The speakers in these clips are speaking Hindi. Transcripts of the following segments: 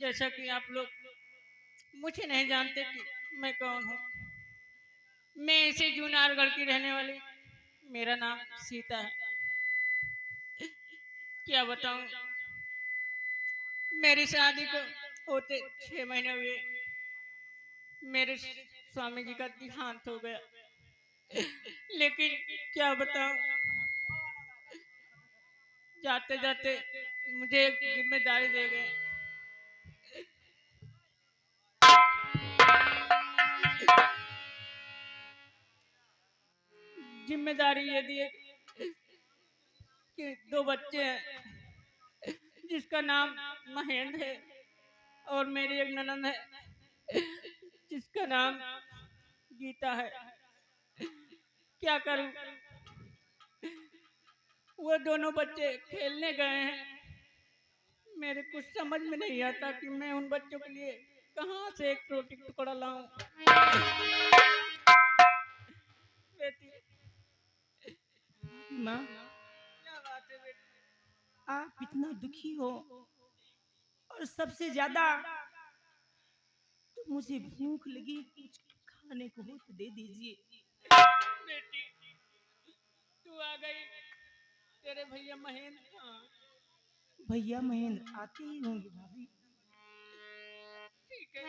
जैसा कि आप लोग मुझे नहीं जानते कि मैं कौन हूँ। मैं इसी जूनारगढ़ की रहने वाली, मेरा नाम सीता है। क्या बताऊं, मेरी शादी को होते 6 महीने हुए मेरे स्वामी जी का देहांत हो गया। लेकिन क्या बताऊं, जाते जाते मुझे एक जिम्मेदारी दे गए। जिम्मेदारी ये दी कि दो बच्चे हैं, जिसका नाम महेंद्र है, और मेरी एक ननद है जिसका नाम गीता है। क्या करूं, वो दोनों बच्चे खेलने गए हैं। मेरे कुछ समझ में नहीं आता कि मैं उन बच्चों के लिए कहाँ से एक रोटी टुकड़ा लाऊं। बेटी, माँ, क्या बात है बेटी? आप इतना दुखी हो और सबसे ज्यादा तो मुझे भूख लगी, कुछ खाने को हो तो दे दीजिए। बेटी, तू आ गई, तेरे भैया महेंद्र कहाँ? भैया महेंद्र आते ही होंगे भाभी। ठीक है।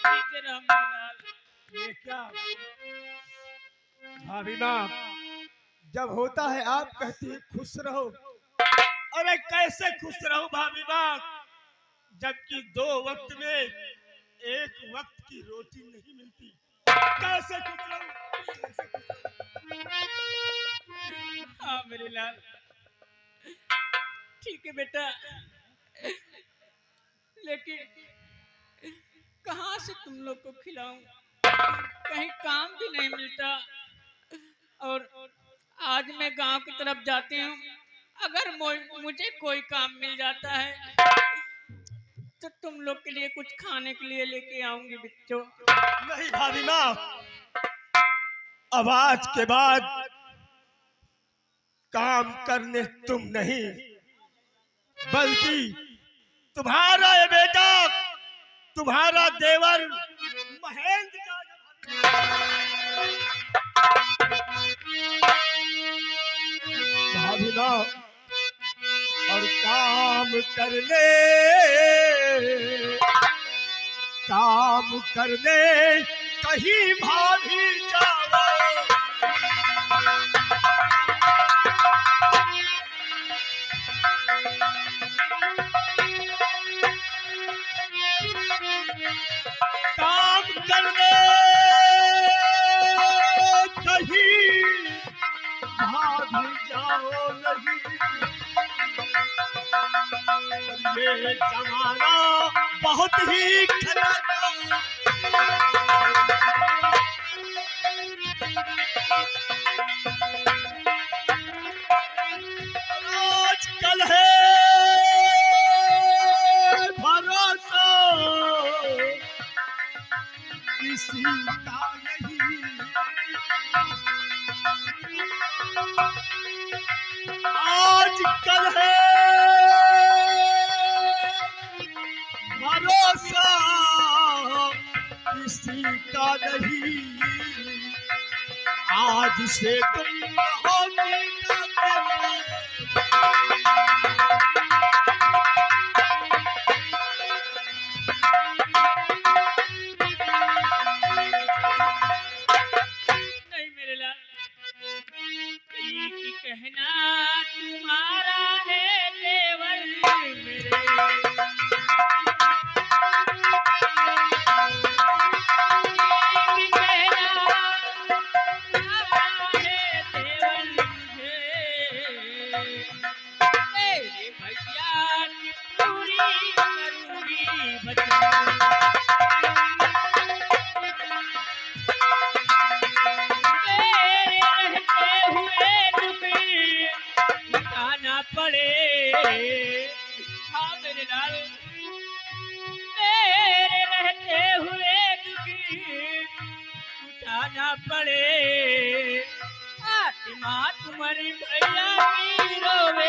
जीते रहो मेरे लाल। ये क्या भाभी माँ, जब होता है आप कहती है खुश रहो। अरे कैसे खुश रहो भाभी माँ, जबकि दो वक्त में एक वक्त की रोटी नहीं मिलती। कैसे खुश रहूं? कैसे खुश रहूं? हाँ मेरे लाल, ठीक है बेटा, लेकिन कहाँ से तुम लोग को खिलाऊं? कहीं काम भी नहीं मिलता। और आज मैं गांव की तरफ जाती हूँ, अगर मुझे कोई काम मिल जाता है तो तुम लोग के लिए कुछ खाने के लिए लेके आऊंगी बच्चों। नहीं भाभी माँ, अब आज के बाद काम करने तुम नहीं, बल्कि तुम्हारा ये बेटा, तुम्हारा देवर महेंद्र भाभी माँ, और काम करने कहीं भाभी जाओ। काम करने कहीं भाभी जाओ नहीं, ये जमाना बहुत ही खतरनाक। आजकल है भरोसा किसी का नहीं, आजकल है भरोसा किसी का नहीं। आज से तुम रहोगी नहीं मेरे लाल, ठीक कहना तुम्हारा है देवर मेरे। ठीक कहना तुम्हारा है देवर मुझे। तेरे भैया की पूरी करूंगी बचन। तेरे रहते हुए दुखी उठाना पड़े मेरी भैया की रोवे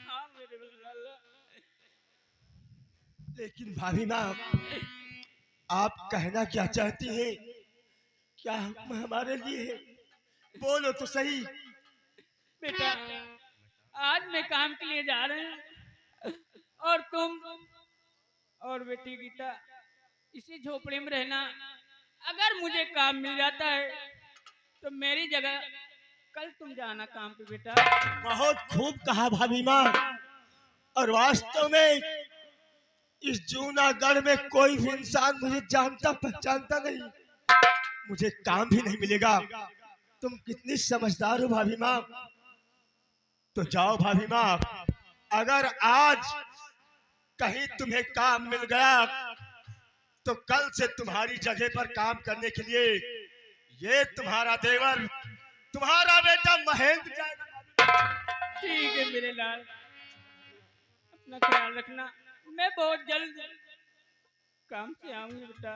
हाँ मेरे लाला। लेकिन भाभी माँ, आप कहना क्या चाहती हैं? क्या हुक्म हमारे लिए है? बोलो तो सही। बेटा आज मैं काम के लिए जा रहे हैं और तुम और बेटी गीता इसी झोपड़ी में रहना। अगर मुझे काम मिल जाता है तो मेरी जगह कल तुम जाना काम पे बेटा। बहुत खूब कहा भाभी माँ। और वास्तव में इस जूनागढ़ में कोई भी इंसान मुझे जानता पहचानता नहीं, मुझे काम भी नहीं मिलेगा। तुम कितनी समझदार हो भाभी माँ। तो जाओ भाभी माँ, अगर आज कहीं तुम्हें काम मिल गया तो कल से तुम्हारी जगह पर काम करने के लिए ये तुम्हारा देवर, तुम्हारा बेटा महेंद्र जाएगा। ठीक है मेरे लाल, अपना ख्याल रखना। मैं बहुत जल्द काम से आऊंगी बेटा।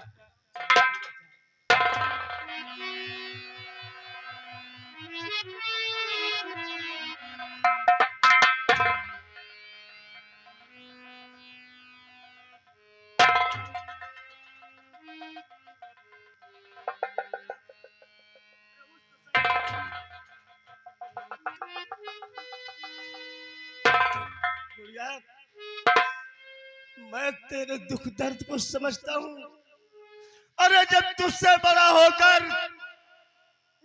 गुड़िया, मैं तेरे दुख दर्द को समझता हूँ। अरे जब तुझसे बड़ा होकर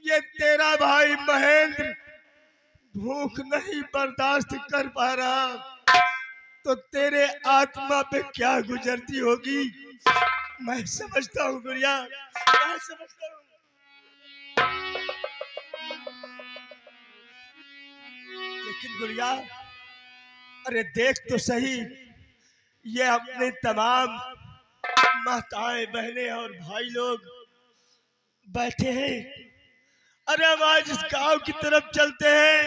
ये तेरा भाई महेंद्र भूख नहीं बर्दाश्त कर पा रहा तो तेरे आत्मा पे क्या गुजरती होगी, मैं समझता हूँ गुड़िया, मैं समझता हूँ। लेकिन गुड़िया, अरे देख तो सही, ये अपने तमाम माताएं बहनें और भाई लोग बैठे हैं। अरे हम आज इस गांव की तरफ चलते हैं,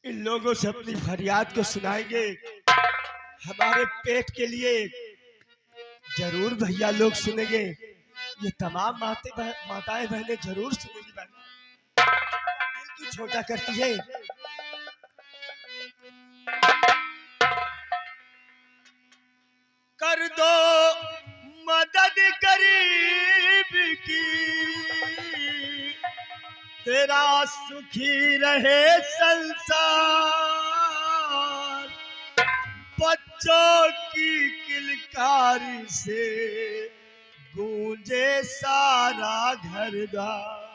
इन लोगों से अपनी फरियाद को सुनाएंगे। हमारे पेट के लिए जरूर भैया लोग सुनेंगे, ये तमाम माताएं बहनें जरूर सुनेंगी। दिल क्यों छोटा करती है? कर दो मदद गरीब की, तेरा सुखी रहे संसार। बच्चों की किलकारी से गूंजे सारा घरद्वार।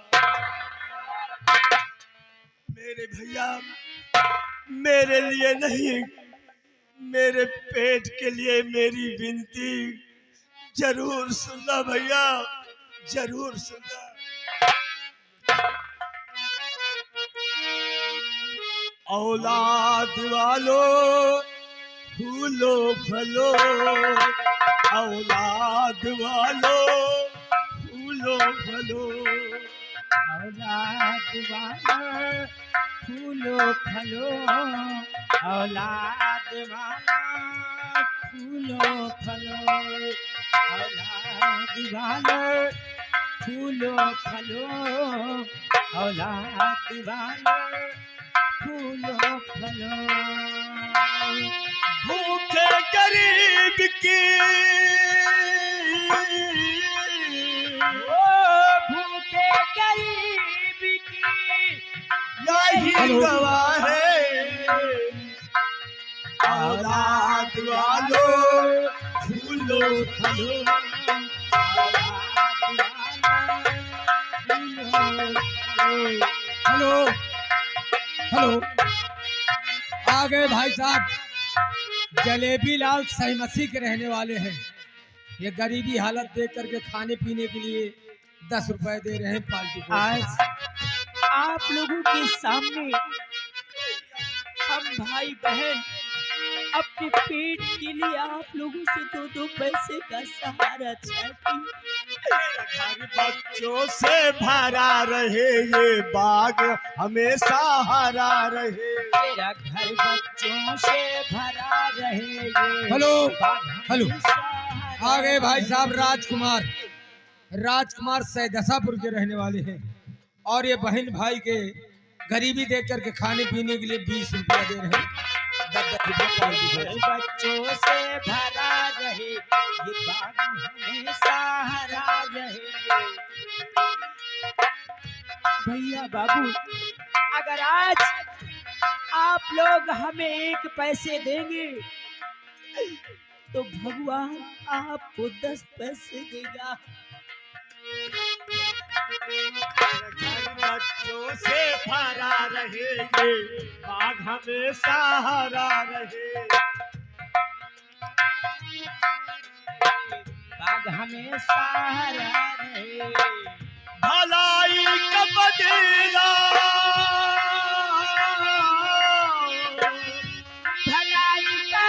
मेरे भैया, मेरे लिए नहीं, मेरे पेट के लिए मेरी विनती जरूर सुनना भैया, जरूर सुनना। औलाद वालों फूलो फलो, औलाद वालों फूलो फलो, औलाद वाला फूलो फलो, औलाद वाला फूलो फलो, औलाद वाला फूलो फलो, औलाद वाला फूलो फलो। भूखे गरीब की ओ भूखे गरीब की यही दवा है। औलाद वालों फूलो फलो, हेलो हेलो, आ गए भाई साहब। जलेबी लाल सहमसी के रहने वाले हैं। ये गरीबी हालत देख करके खाने पीने के लिए 10 रुपए दे रहे हैं पार्टी को। आज आप लोगों के सामने हम भाई बहन अपने पेट के लिए आप लोगों से 2-2 पैसे का सहारा चाहते हैं। घर बच्चों से भरा रहे, ये बाग हमेशा हरा रहे। मेरा घर हर बच्चों से भरा रहे ये हेलो बाग हेलो हमेशा आ गए भाई साहब रहे। राजकुमार। राजकुमार सैदसापुर के रहने वाले हैं और ये बहन भाई के गरीबी देख करके खाने पीने के लिए 20 रुपया दे रहे हैं। 10-10 रुपया पार्टी हर को। बच्चों से भरा रहे ये बाग हमेशा हरा रहे। भैया बाबू, अगर आज आप लोग हमें 1 पैसे देंगे तो भगवान आपको 10 पैसे देगा। बच्चों से भरा रहे ये बाग हमेशा हरा रहे। बाग हमेशा हरा रहे। भलाई का बदला भलाई का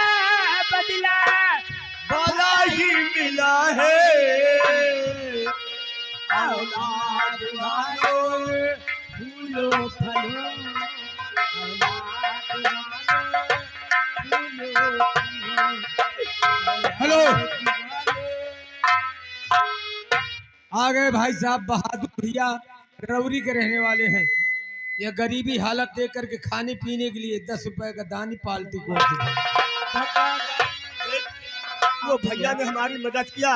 बदला भला ही मिला है। औलाद वालों फूलो फलो औलाद वालों फूलो फलो। हेलो आ गए भाई साहब बहादुर भैया रौरी के रहने वाले हैं। ये गरीबी हालत देख करके खाने पीने के लिए 10 रुपए का दानी पालती को। वो भैया ने हमारी मदद किया,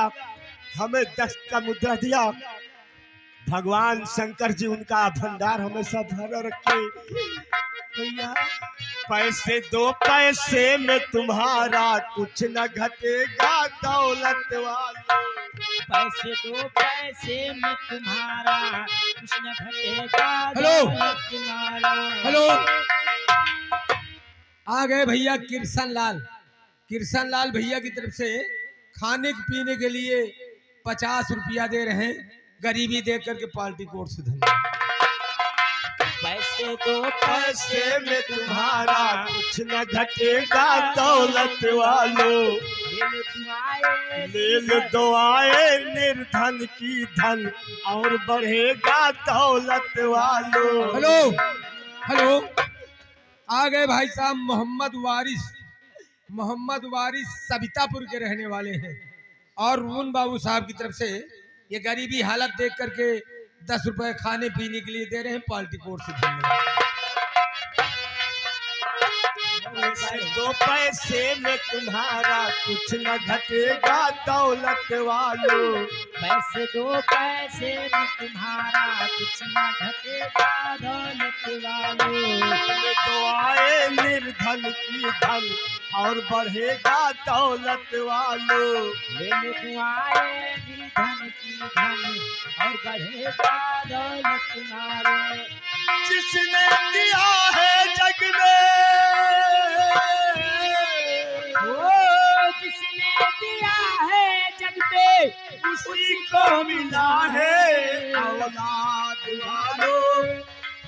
हमें 10 का मुद्रा दिया। भगवान शंकर जी उनका भंडार हमेशा भरा रखे। भैया पैसे 2 पैसे में तुम्हारा कुछ न घटेगा दौलत वालों। पैसे 2 पैसे में तुम्हारा कुछ न घटेगा हेलो। दौलत वाला। हेलो आ गए भैया किरसन लाल भैया की तरफ से खाने पीने के लिए 50 रुपया दे रहे हैं। गरीबी देख करके पार्टी कोर्ट से धन्यवाद। पैसे 2 पैसे में तुम्हारा कुछ न घटेगा दौलत वालों। ले लो दुआएं निर्धन की धन और बढ़ेगा दौलत वालों। हेलो आ गए भाई साहब मोहम्मद वारिस सबितापुर के रहने वाले हैं और रून बाबू साहब की तरफ से ये गरीबी हालत देख करके 10 रुपए खाने पीने के लिए दे रहे हैं। पार्टी कोर्ट से धन्यवाद। पैसे 2 पैसे में तुम्हारा कुछ न घटेगा दौलत वालों। पैसे 2 पैसे में तुम्हारा कुछ न घटेगा दौलत वालों। दुआएं निर्धन की धन और बढ़ेगा दौलत वालों। ले लो दुआएं निर्धन की धन और बढ़ेगा दौलत वालों। जिसने दिया है जग में जिसने दिया है जग पे उसी को मिला है। औलाद वालों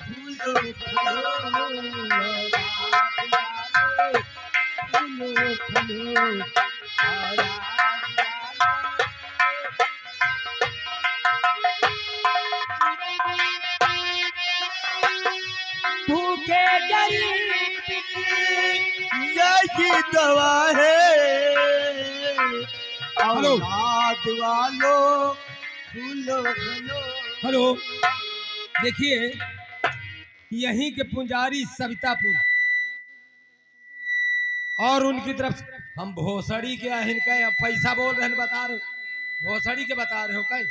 फूलो फलो औलाद वालों फूलो फलो औलाद वालों। भूखे गरीब की यही दवा है। हेलो। औलाद वालों फूलो फलो। हेलो देखिए यहीं के पुजारी सवितापुर और उनकी तरफ से हम भोसड़ी के इनका पैसा बोल रहे हैं, बता रहे हो भोसड़ी के बता रहे हो कई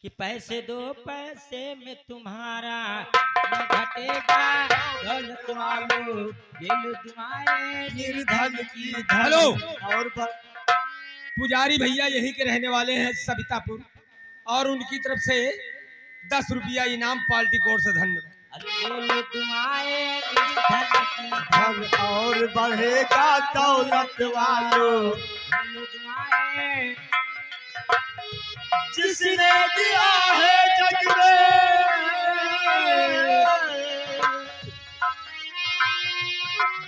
कि पैसे 2 पैसे में तुम्हारा न घटेगा दौलत वालों। ले लो दुआएं निर्धन की धन हेलो। और पुजारी भैया यहीं के रहने वाले हैं सवितापुर और उनकी तरफ से 10 रुपया इनाम पार्टी कोर्ट से धन्यवाद। ले लो दुआएं निर्धन की धन और बढ़ेगा दौलत वालों। ले लो दुआएं जिसने दिया है जग में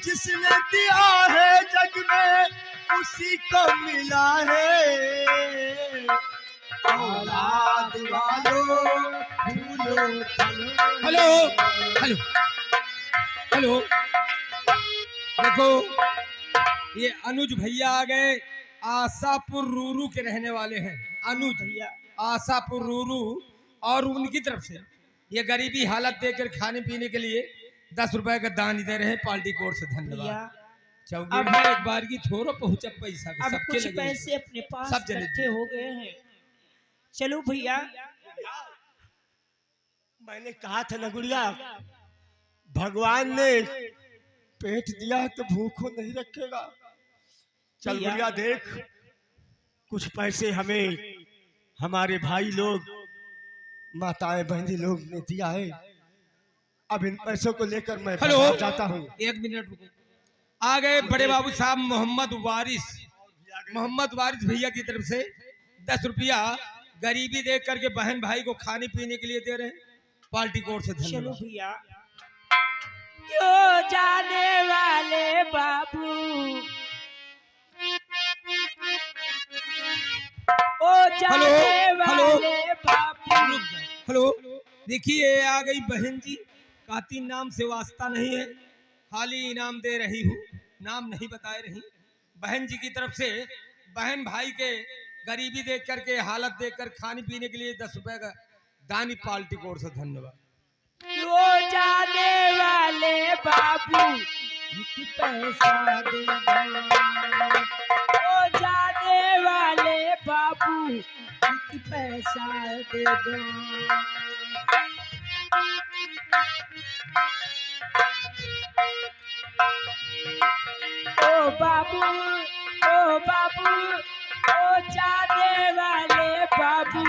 जिसने दिया है जग में उसी को मिला है। औलाद वालों फूलो फलो। हेलो हेलो हेलो, देखो ये अनुज भैया आ गए, आशापुर रूरू के रहने वाले हैं। अनुज भैया आशापुर रूरू, और उनकी तरफ से ये गरीबी हालत देकर खाने पीने के लिए 10 रुपए का दान दे रहे हैं पार्टी कोर से। भैया धन्यवाद। चौकी एक बार की थोड़ा पहुंचा पैसा के अब सबके कुछ लगे पैसे अपने पास सब जने इकट्ठे हो गए हैं। चलो भैया, मैंने कहा था ना गुड़िया, भगवान ने पेट दिया है तो भूखों नहीं रखेगा। चल भैया। गुड़िया देख, कुछ पैसे हमें हमारे भाई लोग, माताएं बहनी लोग ने दिया है। अब इन पैसों को लेकर मैं हेलो बाजार जाता हूँ। 1 मिनट रुको, आ गए बड़े बाबू साहब मोहम्मद वारिस। मोहम्मद वारिस भैया की तरफ से 10 रुपया गरीबी देख करके बहन भाई को खाने पीने के लिए दे रहे हैं पार्टी कोर से। चलो धन्यवाद। भैया। क्यों जाने वाले बाबू, ओ जाने वाले बाबू। हेलो, देखिए आ गई बहन जी, काती नाम से वास्ता नहीं है, खाली इनाम दे रही हूँ, नाम नहीं बताए रही। बहन जी की तरफ से बहन भाई के गरीबी देख करके, हालत देख कर खाने पीने के लिए 10 रुपए का दानी पार्टी कोर से। धन्यवाद। क्यों जाने वाले बाबू, एक पैसा दे दो। ओ जाने वाले बाबू, एक पैसा दे दो। ओ बाबू, ओ बाबू, ओ जाने वाले बाबू,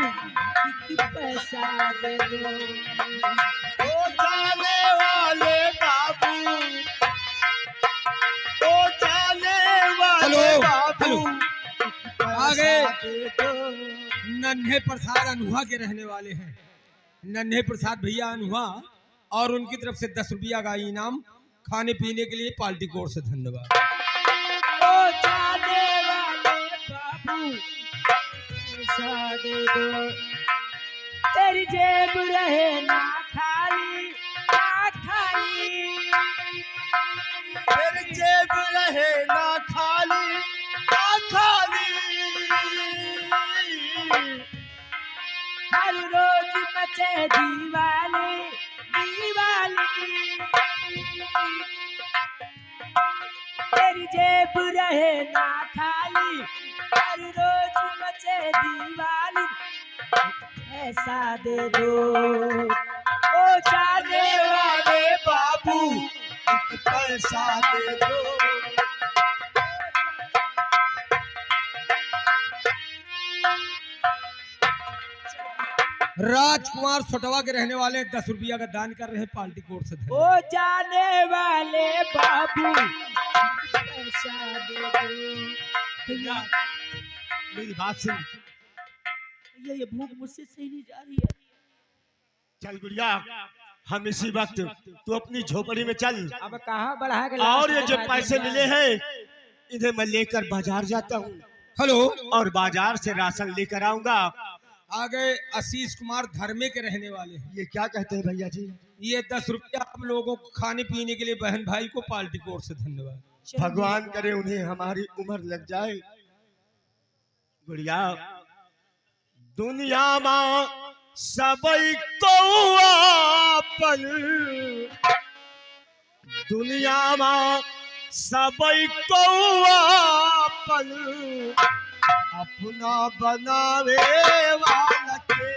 एक पैसा दे दो। ओ जाने वाले बाबू, ओ जाने वाले हेलो, बाबू, आ गए दे दो। नन्हे प्रसाद अनुभा के रहने वाले हैं, नन्हे प्रसाद भैया अनुभा, और उनकी तरफ से 10 रुपया का इनाम खाने पीने के लिए पार्टी कोर से। धन्यवाद। ओ जाने वाले बाबू, पैसा दे दो। तेरी जेब रहे ना खाली, ना खाली। फिर जेब रहे ना खाली, ना खाली। हर रोज मचे दीवाली, दीवाली। तेरी जेब रहे ना खाली, हर रोज मचे दीवाली। ऐसा दे दो, ओ जाने वाले बाबू, एक पैसा दे दो। राजकुमार सोटवा के रहने वाले 10 रुपया का दान कर रहे हैं पार्टी कोर से। धन्यवाद। ओ जाने वाले बाबू, पैसा दे दो। भैया, मेरी बात सुन। भैया ये भूख मुझसे सही नहीं जा रही है। चल गुड़िया, हम इसी वक्त तू अपनी झोपड़ी में चल, अब कहाँ बढ़ा के और ये जो पैसे मिले हैं इन्हें मैं लेकर बाजार जाता हूँ, हेलो, और बाजार से राशन लेकर आऊंगा। आ गए आशीष कुमार धर्मे के रहने वाले हैं। ये क्या कहते हैं भैया जी? ये 10 रुपया आप लोगों को खाने पीने के लिए बहन भाई को पार्टी कोर से। धन्यवाद। भगवान करे उन्हें हमारी उम्र लग जाए। गुड़िया, दुनिया में सबई को आपन, दुनिया में सबई को आपन, अपना बनावे वाला के।